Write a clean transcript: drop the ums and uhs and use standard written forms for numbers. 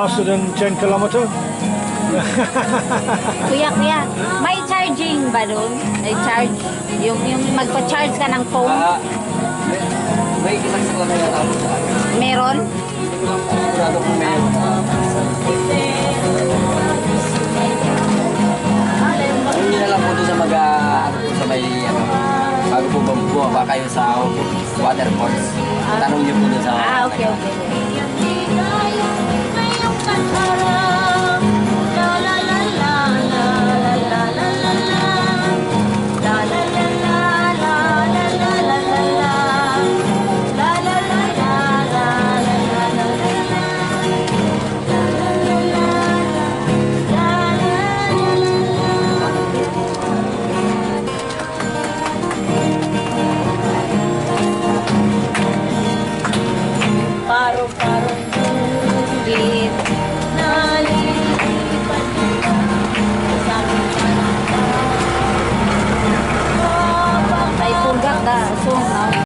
faster than 10 kilometer. Kuya, may charging ba doon? May charge? Yung magpa-charge ka ng phone? May isang lang na yata ako sa akin. Meron? Sigurado kung meron. Ano nyo na lang po doon sa ano po sa may, bago po bumaba kayo sa waterfalls. Tanong nyo po doon sa... Okay.